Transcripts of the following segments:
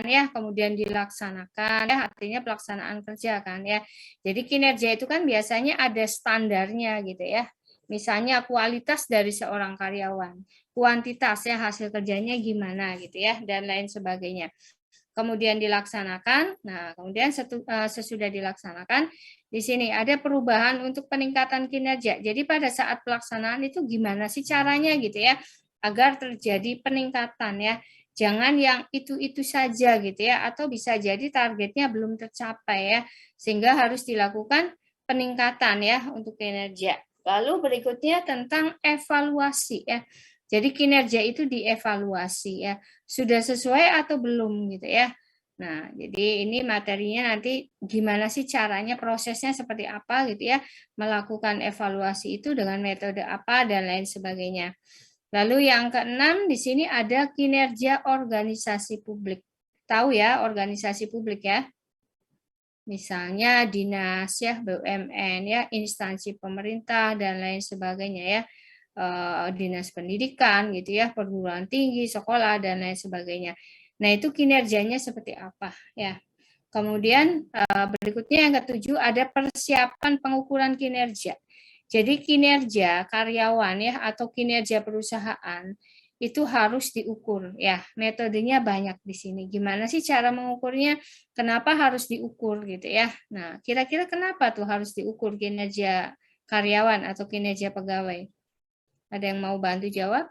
ya, kemudian dilaksanakan ya, artinya pelaksanaan kerja kan ya. Jadi kinerja itu kan biasanya ada standarnya gitu ya. Misalnya kualitas dari seorang karyawan, kuantitas ya hasil kerjanya gimana gitu ya, dan lain sebagainya. Kemudian dilaksanakan. Nah, kemudian sesudah dilaksanakan, di sini ada perubahan untuk peningkatan kinerja. Jadi pada saat pelaksanaan itu gimana sih caranya gitu ya, agar terjadi peningkatan ya. Jangan yang itu-itu saja gitu ya, atau bisa jadi targetnya belum tercapai ya, sehingga harus dilakukan peningkatan ya untuk kinerja. Lalu berikutnya tentang evaluasi ya. Jadi kinerja itu dievaluasi ya, sudah sesuai atau belum gitu ya. Nah, jadi ini materinya nanti gimana sih caranya, prosesnya seperti apa gitu ya, melakukan evaluasi itu dengan metode apa dan lain sebagainya. Lalu yang keenam di sini ada kinerja organisasi publik. Tahu ya organisasi publik ya? Misalnya dinas ya, BUMN ya, instansi pemerintah dan lain sebagainya ya. Dinas pendidikan gitu ya, perguruan tinggi, sekolah dan lain sebagainya. Nah, itu kinerjanya seperti apa ya. Kemudian berikutnya yang ketujuh ada persiapan pengukuran kinerja. Jadi kinerja karyawan ya atau kinerja perusahaan itu harus diukur ya. Metodenya banyak di sini. Gimana sih cara mengukurnya? Kenapa harus diukur gitu ya? Nah, kira-kira kenapa tuh harus diukur kinerja karyawan atau kinerja pegawai? Ada yang mau bantu jawab?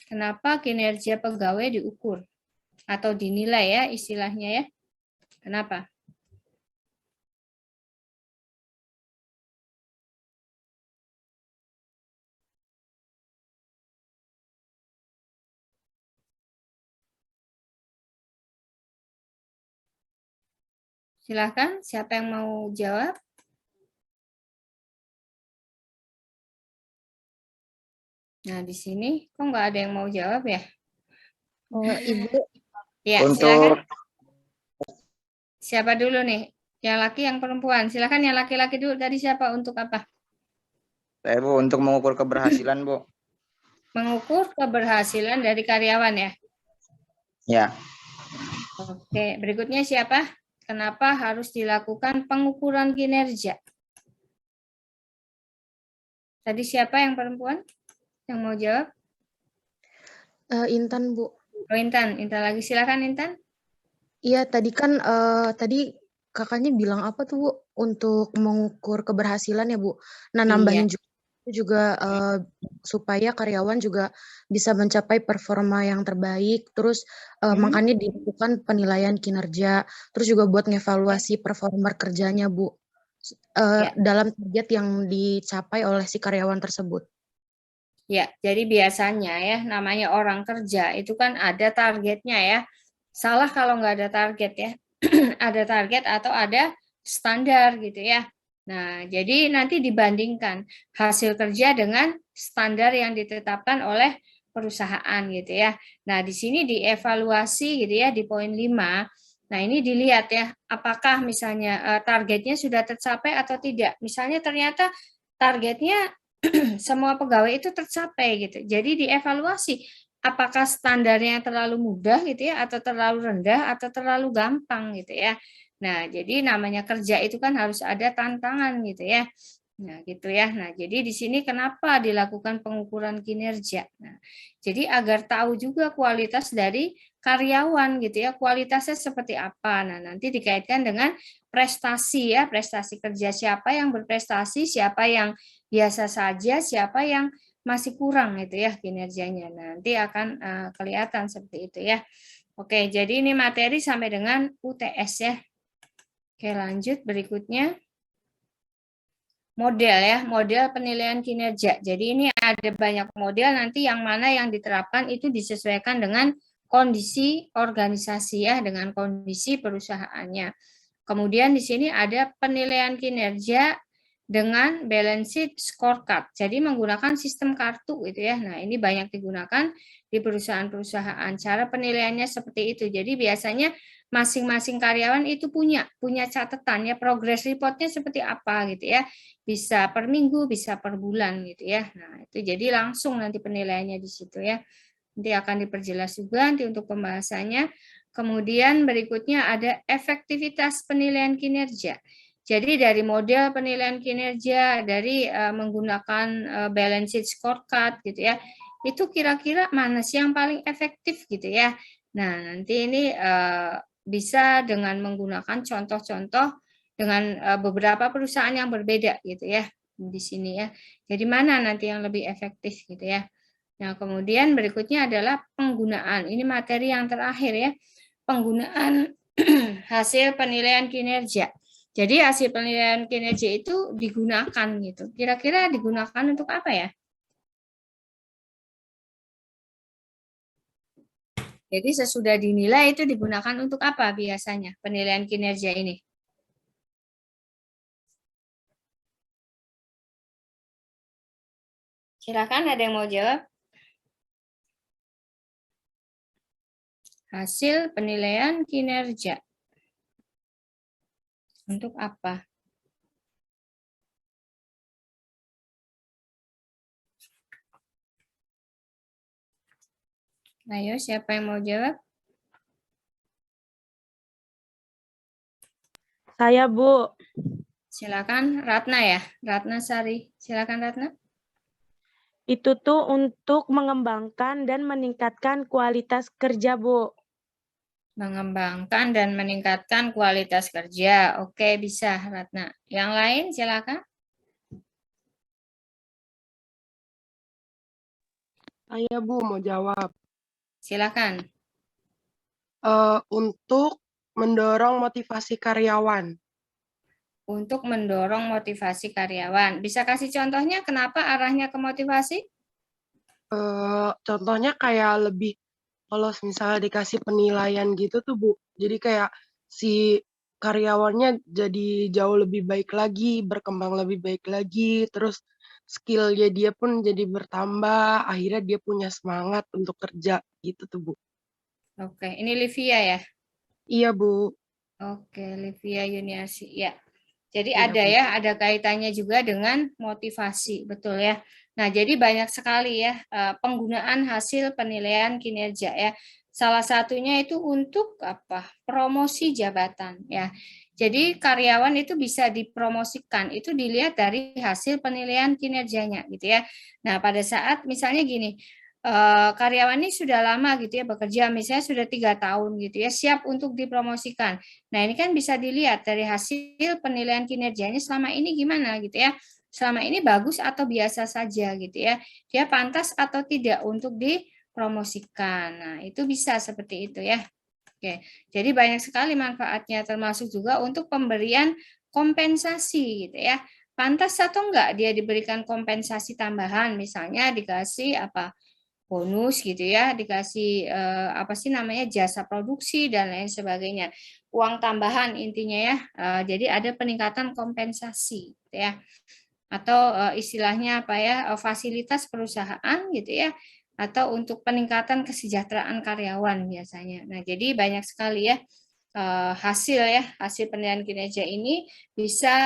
Kenapa kinerja pegawai diukur atau dinilai ya istilahnya ya? Kenapa? Silakan, siapa yang mau jawab? Nah, di sini kok nggak ada yang mau jawab ya? Ibu. Ya, Untuk silakan. Siapa dulu nih? Yang laki, yang perempuan? Silakan yang laki-laki dulu. Tadi siapa? Untuk apa? saya Bu, untuk mengukur keberhasilan Bu. Mengukur keberhasilan dari karyawan ya? Ya. Oke, berikutnya siapa? Kenapa harus dilakukan pengukuran kinerja? Tadi siapa yang perempuan? Yang mau jawab? Intan, Bu. Oh, Intan. Intan lagi. Silakan Intan. Iya, tadi kan tadi kakaknya bilang apa tuh, Bu? Untuk mengukur keberhasilan ya, Bu. Nah, nambahin juga supaya karyawan juga bisa mencapai performa yang terbaik, terus makanya dilakukan penilaian kinerja, terus juga buat ngevaluasi performa kerjanya, Bu. Dalam target yang dicapai oleh si karyawan tersebut. Ya, jadi biasanya ya namanya orang kerja itu kan ada targetnya ya. Salah kalau nggak ada target ya. Ada target atau ada standar gitu ya. Nah, jadi nanti dibandingkan hasil kerja dengan standar yang ditetapkan oleh perusahaan gitu ya. Nah, di sini dievaluasi gitu ya di poin 5. Nah, ini dilihat ya apakah misalnya targetnya sudah tercapai atau tidak. Misalnya ternyata targetnya semua pegawai itu tercapai gitu. Jadi dievaluasi apakah standarnya terlalu mudah gitu ya atau terlalu rendah atau terlalu gampang gitu ya. Nah, jadi namanya kerja itu kan harus ada tantangan gitu ya. Nah, gitu ya. Nah, jadi di sini kenapa dilakukan pengukuran kinerja? Nah, jadi agar tahu juga kualitas dari karyawan gitu ya, kualitasnya seperti apa. Nah, nanti dikaitkan dengan prestasi ya, prestasi kerja siapa yang berprestasi, siapa yang biasa saja, siapa yang masih kurang itu ya kinerjanya. Nanti akan kelihatan seperti itu ya. Oke, jadi ini materi sampai dengan UTS ya. Oke, lanjut berikutnya. Model ya, model penilaian kinerja. Jadi ini ada banyak model, nanti yang mana yang diterapkan itu disesuaikan dengan kondisi organisasi ya, dengan kondisi perusahaannya. Kemudian di sini ada penilaian kinerja dengan balance sheet scorecard. Jadi menggunakan sistem kartu gitu ya. Nah, ini banyak digunakan di perusahaan-perusahaan. Cara penilaiannya seperti itu. Jadi biasanya masing-masing karyawan itu punya catatan ya, progress reportnya seperti apa gitu ya. Bisa per minggu, bisa per bulan gitu ya. Nah, itu jadi langsung nanti penilaiannya di situ ya. Nanti akan diperjelas juga nanti untuk pembahasannya. Kemudian berikutnya ada efektivitas penilaian kinerja. Jadi dari model penilaian kinerja, dari menggunakan balance sheet scorecard gitu ya, itu kira-kira mana sih yang paling efektif gitu ya. Nah, nanti ini bisa dengan menggunakan contoh-contoh dengan beberapa perusahaan yang berbeda gitu ya di sini ya. Jadi mana nanti yang lebih efektif gitu ya. Nah, kemudian berikutnya adalah penggunaan. Ini materi yang terakhir ya. Penggunaan hasil penilaian kinerja. Jadi hasil penilaian kinerja itu digunakan gitu. Kira-kira digunakan untuk apa ya? Jadi sesudah dinilai itu digunakan untuk apa biasanya penilaian kinerja ini? Silakan, ada yang mau jawab? Hasil penilaian kinerja. Untuk apa? Ayo, siapa yang mau jawab? Saya, Bu. Silakan, Ratna ya, Ratna Sari. Silakan, Ratna. Itu tuh untuk mengembangkan dan meningkatkan kualitas kerja, Bu. Mengembangkan dan meningkatkan kualitas kerja. Oke, bisa, Ratna. Yang lain, silakan. Saya, Bu, mau jawab. Silakan. Untuk mendorong motivasi karyawan. Untuk mendorong motivasi karyawan. Bisa kasih contohnya kenapa arahnya ke motivasi? Contohnya kayak lebih, kalau misalnya dikasih penilaian gitu tuh, Bu. Jadi kayak si karyawannya jadi jauh lebih baik lagi, berkembang lebih baik lagi, terus skill-nya dia pun jadi bertambah, akhirnya dia punya semangat untuk kerja gitu tuh, Bu. Oke, ini Livia ya? Iya, Bu. Oke, Livia Yuniarsi. Ya. Jadi Iya, ada Bu. ya, ada kaitannya juga dengan motivasi, betul ya. Nah, jadi banyak sekali ya penggunaan hasil penilaian kinerja ya. Salah satunya itu untuk apa? Promosi jabatan ya. Jadi karyawan itu bisa dipromosikan, itu dilihat dari hasil penilaian kinerjanya gitu ya. Nah, pada saat misalnya gini, karyawan ini sudah lama gitu ya bekerja, misalnya sudah 3 tahun gitu ya, siap untuk dipromosikan. Nah, ini kan bisa dilihat dari hasil penilaian kinerjanya selama ini gimana gitu ya. Selama ini bagus atau biasa saja gitu ya. Dia pantas atau tidak untuk dipromosikan. Nah, itu bisa seperti itu ya. Oke. Jadi banyak sekali manfaatnya, termasuk juga untuk pemberian kompensasi gitu ya. Pantas atau enggak dia diberikan kompensasi tambahan, misalnya dikasih apa? Bonus gitu ya, dikasih apa sih namanya jasa produksi dan lain sebagainya, uang tambahan intinya ya. Jadi ada peningkatan kompensasi gitu ya, atau istilahnya apa ya, fasilitas perusahaan gitu ya, atau untuk peningkatan kesejahteraan karyawan biasanya. Nah, jadi banyak sekali ya hasil penilaian kinerja ini bisa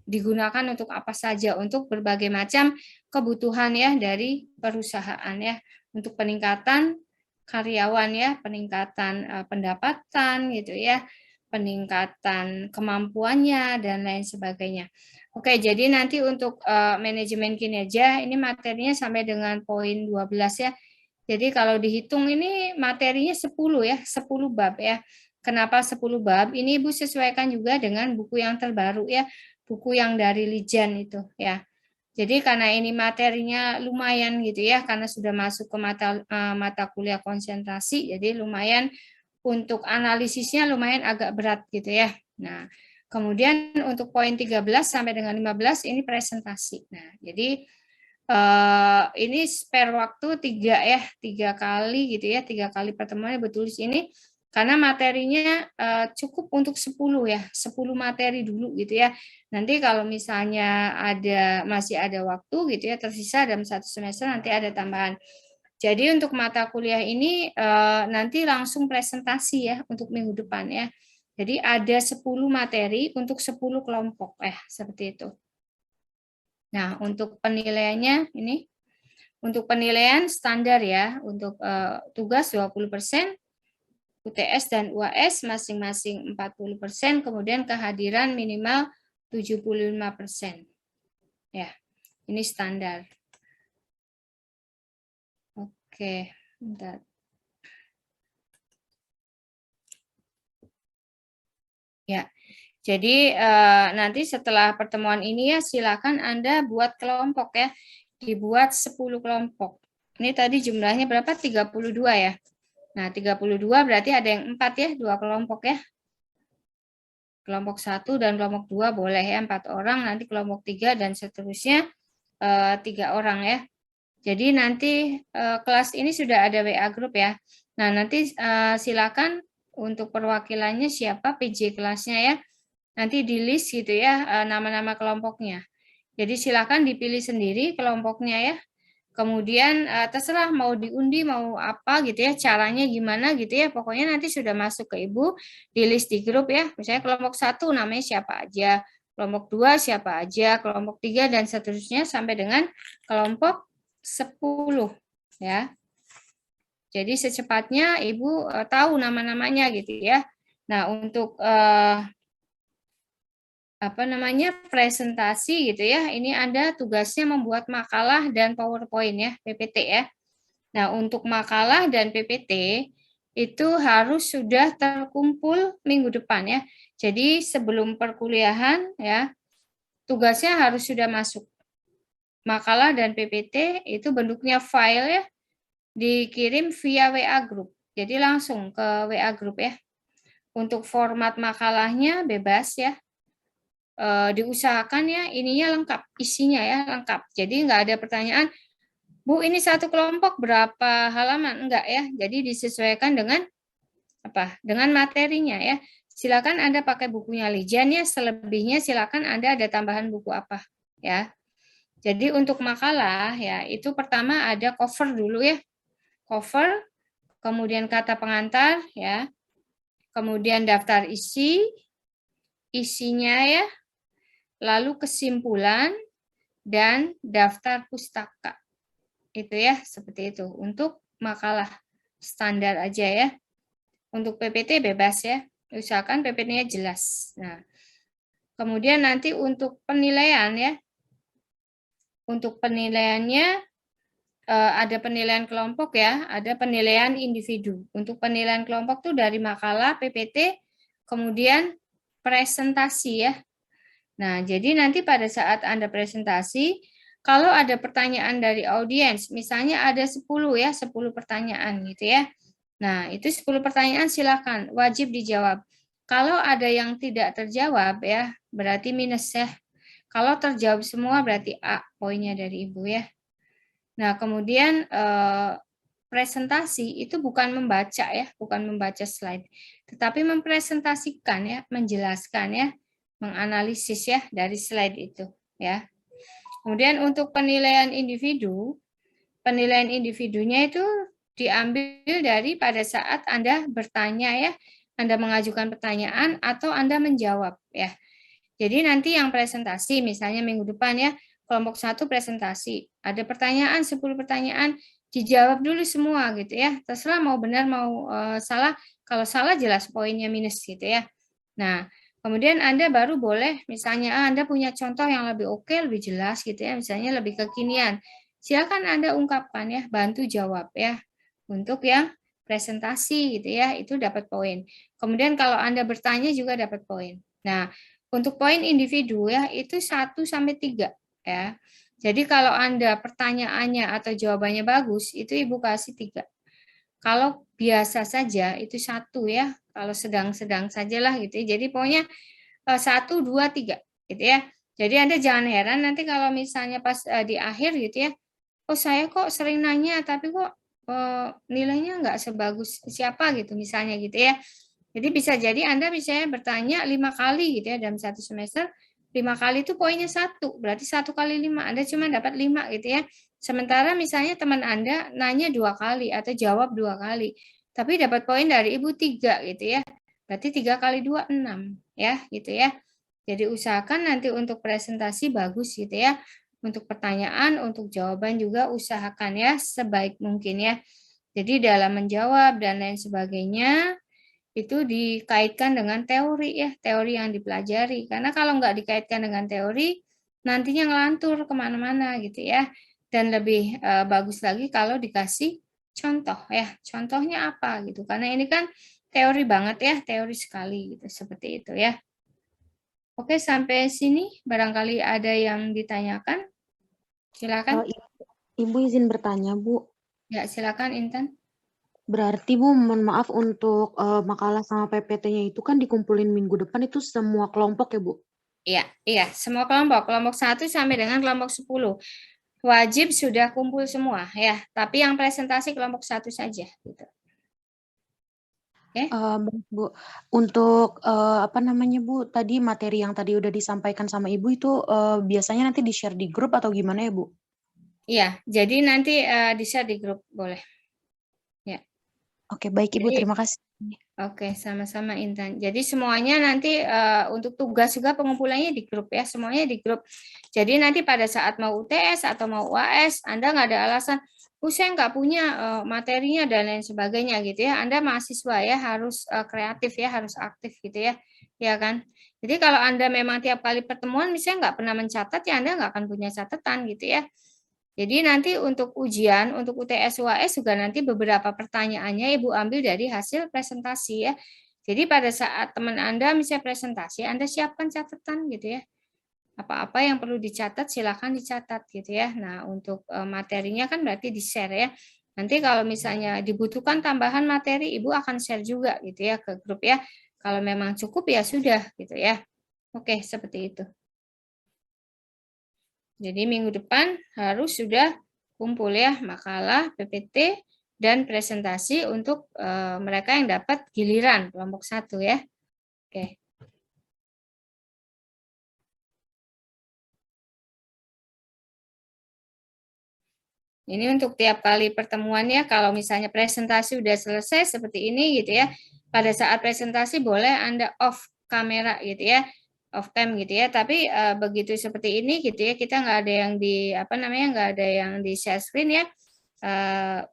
digunakan untuk apa saja, untuk berbagai macam kebutuhan ya dari perusahaan ya, untuk peningkatan karyawan ya, peningkatan pendapatan gitu ya, peningkatan kemampuannya dan lain sebagainya. Oke, jadi nanti untuk manajemen kinerja ini materinya sampai dengan poin 12 ya. Jadi kalau dihitung ini materinya 10 ya, 10 bab ya. Kenapa 10 bab? Ini Ibu sesuaikan juga dengan buku yang terbaru ya, buku yang dari Lijan itu ya. Jadi karena ini materinya lumayan gitu ya, karena sudah masuk ke mata kuliah konsentrasi, jadi lumayan untuk analisisnya lumayan agak berat gitu ya. Nah, kemudian untuk poin 13 sampai dengan 15 ini presentasi. Nah, jadi ini spare waktu 3 kali gitu ya, 3 kali pertemuan Ibu tulis ini karena materinya cukup untuk 10 ya, 10 materi dulu gitu ya. Nanti kalau misalnya masih ada waktu gitu ya, tersisa dalam 1 semester nanti ada tambahan. Jadi untuk mata kuliah ini nanti langsung presentasi ya untuk minggu depan ya. Jadi ada 10 materi untuk 10 kelompok seperti itu. Nah, untuk penilaiannya ini untuk penilaian standar ya, untuk tugas 20%, UTS dan UAS masing-masing 40%, kemudian kehadiran minimal 75%. Ya, ini standar. Oke, bentar. Ya, jadi nanti setelah pertemuan ini ya silakan Anda buat kelompok ya. Dibuat 10 kelompok. Ini tadi jumlahnya berapa? 32 ya. Nah, 32 berarti ada yang 4 ya, 2 kelompok ya. Kelompok 1 dan kelompok 2 boleh ya, 4 orang, nanti kelompok 3 dan seterusnya 3 orang ya. Jadi nanti kelas ini sudah ada WA grup ya. Nah, nanti silakan untuk perwakilannya siapa, PJ kelasnya ya. Nanti di list gitu ya nama-nama kelompoknya. Jadi silakan dipilih sendiri kelompoknya ya. Kemudian terserah mau diundi mau apa gitu ya, caranya gimana gitu ya. Pokoknya nanti sudah masuk ke Ibu di list di grup ya. Misalnya kelompok 1 namanya siapa aja, kelompok 2 siapa aja, kelompok 3 dan seterusnya sampai dengan kelompok 10 ya. Jadi secepatnya Ibu tahu nama-namanya gitu ya. Nah, untuk presentasi gitu ya. Ini Anda tugasnya membuat makalah dan PowerPoint ya, PPT ya. Nah, untuk makalah dan PPT itu harus sudah terkumpul minggu depan ya. Jadi sebelum perkuliahan ya, tugasnya harus sudah masuk. Makalah dan PPT itu bentuknya file ya, dikirim via WA group. Jadi langsung ke WA group ya. Untuk format makalahnya bebas ya. Diusahakan ya ininya lengkap, isinya ya lengkap. Jadi nggak ada pertanyaan, Bu ini satu kelompok berapa halaman? Enggak ya. Jadi disesuaikan dengan apa? Dengan materinya ya. Silakan Anda pakai bukunya Lijan ya. Selebihnya silakan Anda ada tambahan buku apa ya. Jadi untuk makalah ya itu pertama ada cover dulu ya. Cover, kemudian kata pengantar ya. Kemudian daftar isi, isinya ya. Lalu kesimpulan, dan daftar pustaka. Itu ya, seperti itu. Untuk makalah standar aja ya. Untuk PPT bebas ya. Usahakan PPT-nya jelas. Nah, kemudian nanti untuk penilaian ya. Untuk penilaiannya ada penilaian kelompok ya, ada penilaian individu. Untuk penilaian kelompok tuh dari makalah, PPT, kemudian presentasi ya. Nah, jadi nanti pada saat Anda presentasi, kalau ada pertanyaan dari audiens, misalnya ada 10 ya, 10 pertanyaan gitu ya. Nah, itu 10 pertanyaan silakan, wajib dijawab. Kalau ada yang tidak terjawab ya, berarti minus ya. Kalau terjawab semua berarti A poinnya dari Ibu ya. Nah, kemudian presentasi itu bukan membaca ya, bukan membaca slide, tetapi mempresentasikan ya, menjelaskan ya, menganalisis ya dari slide itu ya. Kemudian untuk penilaian individunya itu diambil dari pada saat Anda bertanya ya, Anda mengajukan pertanyaan atau Anda menjawab ya. Jadi nanti yang presentasi misalnya minggu depan ya, kelompok 1 presentasi, ada pertanyaan 10 pertanyaan, dijawab dulu semua gitu ya. Terserah mau benar mau salah, kalau salah jelas poinnya minus gitu ya. Nah, kemudian Anda baru boleh, misalnya Anda punya contoh yang lebih oke, lebih jelas gitu ya, misalnya lebih kekinian. Silakan Anda ungkapkan ya, bantu jawab ya. Untuk yang presentasi gitu ya, itu dapat poin. Kemudian kalau Anda bertanya juga dapat poin. Nah, untuk poin individu ya, itu 1 sampai 3 ya. Jadi kalau Anda pertanyaannya atau jawabannya bagus, itu Ibu kasih 3. Kalau biasa saja itu 1 ya, kalau sedang-sedang sajalah gitu ya. Jadi pokoknya 1, 2, 3 gitu ya. Jadi Anda jangan heran nanti kalau misalnya pas di akhir gitu ya, oh saya kok sering nanya tapi kok nilainya nggak sebagus siapa gitu misalnya gitu ya. Jadi bisa jadi Anda misalnya bertanya 5 kali gitu ya dalam 1 semester, 5 kali itu poinnya 1, berarti 1 kali 5, Anda cuma dapat 5 gitu ya. Sementara misalnya teman Anda nanya 2 kali atau jawab 2 kali, tapi dapat poin dari Ibu 3 gitu ya. Berarti 3 kali 2, 6 ya gitu ya. Jadi usahakan nanti untuk presentasi bagus gitu ya. Untuk pertanyaan, untuk jawaban juga usahakan ya sebaik mungkin ya. Jadi dalam menjawab dan lain sebagainya, itu dikaitkan dengan teori ya, teori yang dipelajari. Karena kalau nggak dikaitkan dengan teori, nantinya ngelantur kemana-mana gitu ya. Dan lebih bagus lagi kalau dikasih contoh ya. Contohnya apa gitu. Karena ini kan teori banget ya, teori sekali gitu, seperti itu ya. Oke, sampai sini barangkali ada yang ditanyakan. Silakan. Ibu izin bertanya, Bu. Ya, silakan Intan. Berarti Bu, mohon maaf untuk makalah sama PPT-nya itu kan dikumpulin minggu depan itu semua kelompok ya Bu? Iya, semua kelompok 1 sampai dengan kelompok 10. Wajib sudah kumpul semua ya, tapi yang presentasi kelompok 1 saja gitu. Oke. Baik Bu, untuk apa namanya Bu, tadi materi yang tadi udah disampaikan sama Ibu itu biasanya nanti di-share di grup atau gimana ya Bu? Iya, jadi nanti di-share di grup boleh. Ya. Oke, baik Ibu, Jadi, terima kasih. Oke, sama-sama Intan. Jadi semuanya nanti untuk tugas juga pengumpulannya di grup ya, semuanya di grup. Jadi nanti pada saat mau UTS atau mau UAS, Anda nggak ada alasan, saya nggak punya materinya dan lain sebagainya gitu ya. Anda mahasiswa ya, harus kreatif ya, harus aktif gitu ya, ya kan. Jadi kalau Anda memang tiap kali pertemuan misalnya nggak pernah mencatat, ya Anda nggak akan punya catatan gitu ya. Jadi nanti untuk ujian, untuk UTS UAS juga nanti beberapa pertanyaannya Ibu ambil dari hasil presentasi ya. Jadi pada saat teman Anda misalnya presentasi, Anda siapkan catatan gitu ya. Apa-apa yang perlu dicatat silakan dicatat gitu ya. Nah, untuk materinya kan berarti di-share ya. Nanti kalau misalnya dibutuhkan tambahan materi, Ibu akan share juga gitu ya ke grup ya. Kalau memang cukup ya sudah gitu ya. Oke, seperti itu. Jadi minggu depan harus sudah kumpul ya makalah, PPT, dan presentasi untuk mereka yang dapat giliran kelompok 1 ya. Oke. Ini untuk tiap kali pertemuannya, kalau misalnya presentasi udah selesai seperti ini gitu ya, pada saat presentasi boleh Anda off kamera gitu ya, off cam gitu ya, tapi begitu seperti ini gitu ya, kita nggak ada yang nggak ada yang di share screen ya,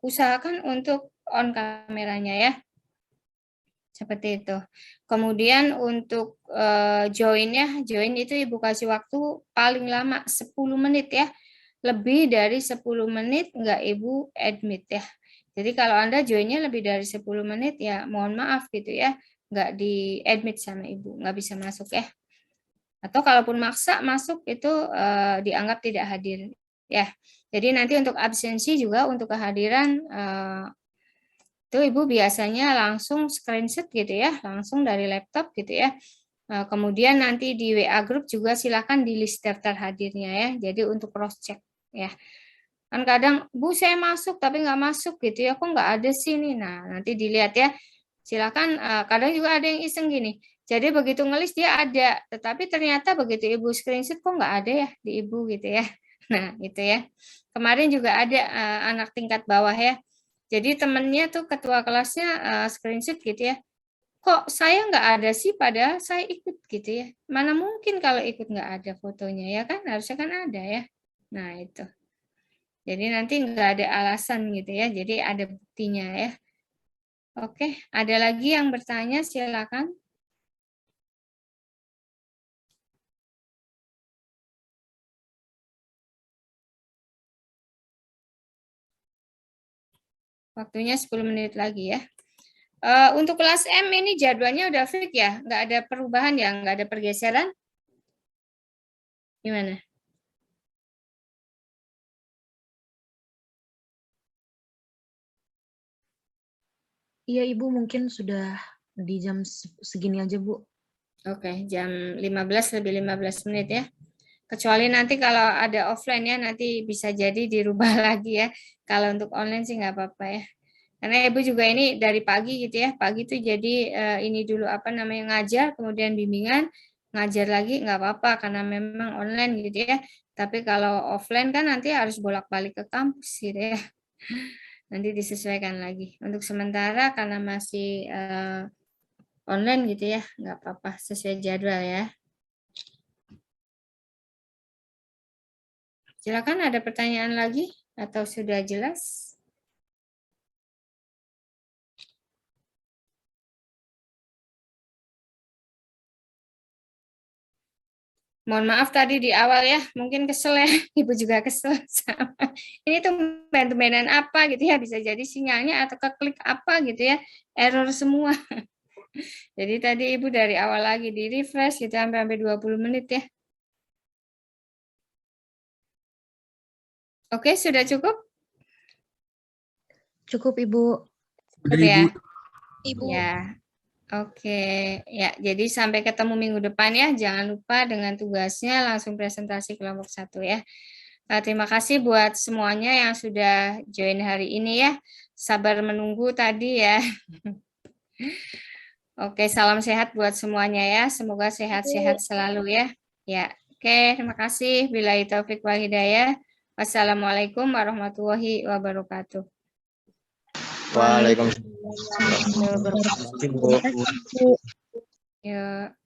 usahakan untuk on kameranya ya, seperti itu. Kemudian untuk join itu Ibu kasih waktu paling lama 10 menit ya, lebih dari 10 menit nggak Ibu admit ya. Jadi kalau Anda joinnya lebih dari 10 menit ya mohon maaf gitu ya, nggak di admit sama Ibu, nggak bisa masuk ya. Atau kalaupun maksa masuk itu dianggap tidak hadir ya. Jadi nanti untuk absensi juga untuk kehadiran itu Ibu biasanya langsung screenshot gitu ya, langsung dari laptop gitu ya. Kemudian nanti di WA group juga silakan di list daftar hadirnya ya. Jadi untuk cross check ya. Kan kadang, Bu saya masuk tapi nggak masuk gitu ya, kok nggak ada sih nih. Nah nanti dilihat ya, silakan kadang juga ada yang iseng gini. Jadi begitu ngelis dia ada, tetapi ternyata begitu Ibu screenshot kok nggak ada ya di Ibu gitu ya. Nah itu ya. Kemarin juga ada anak tingkat bawah ya. Jadi temennya tuh ketua kelasnya screenshot gitu ya. Kok saya nggak ada sih padahal saya ikut gitu ya. Mana mungkin kalau ikut nggak ada fotonya ya kan, harusnya kan ada ya. Nah itu. Jadi nanti nggak ada alasan gitu ya, jadi ada buktinya ya. Oke, ada lagi yang bertanya silakan. Waktunya 10 menit lagi ya. Untuk kelas M ini jadwalnya udah fix ya, nggak ada perubahan ya, nggak ada pergeseran? Gimana? Iya Ibu, mungkin sudah di jam segini aja Bu. Oke, jam 15 lebih 15 menit ya. Kecuali nanti kalau ada offline ya, nanti bisa jadi dirubah lagi ya. Kalau untuk online sih nggak apa-apa ya. Karena Ibu juga ini dari pagi gitu ya. Pagi tuh jadi ini dulu ngajar, kemudian bimbingan, ngajar lagi nggak apa-apa karena memang online gitu ya. Tapi kalau offline kan nanti harus bolak-balik ke kampus gitu ya. Nanti disesuaikan lagi. Untuk sementara karena masih online gitu ya, nggak apa-apa sesuai jadwal ya. Silakan ada pertanyaan lagi atau sudah jelas? Mohon maaf tadi di awal ya, mungkin kesel ya, Ibu juga kesel sama. Ini tuh tumben-tumbenan apa gitu ya, bisa jadi sinyalnya atau keklik apa gitu ya, error semua. Jadi tadi Ibu dari awal lagi di refresh gitu sampai 20 menit ya. Oke, sudah cukup? Cukup, Ibu. Cukup ya? Ibu. Ya. Oke, ya jadi sampai ketemu minggu depan ya. Jangan lupa dengan tugasnya langsung presentasi kelompok 1 ya. Terima kasih buat semuanya yang sudah join hari ini ya. Sabar menunggu tadi ya. Oke, salam sehat buat semuanya ya. Semoga sehat-sehat selalu ya. Ya, oke, terima kasih. Billahi taufik wal hidayah. Wassalamualaikum warahmatullahi wabarakatuh. Waalaikumsalam. Terima kasih, Bu. Ya.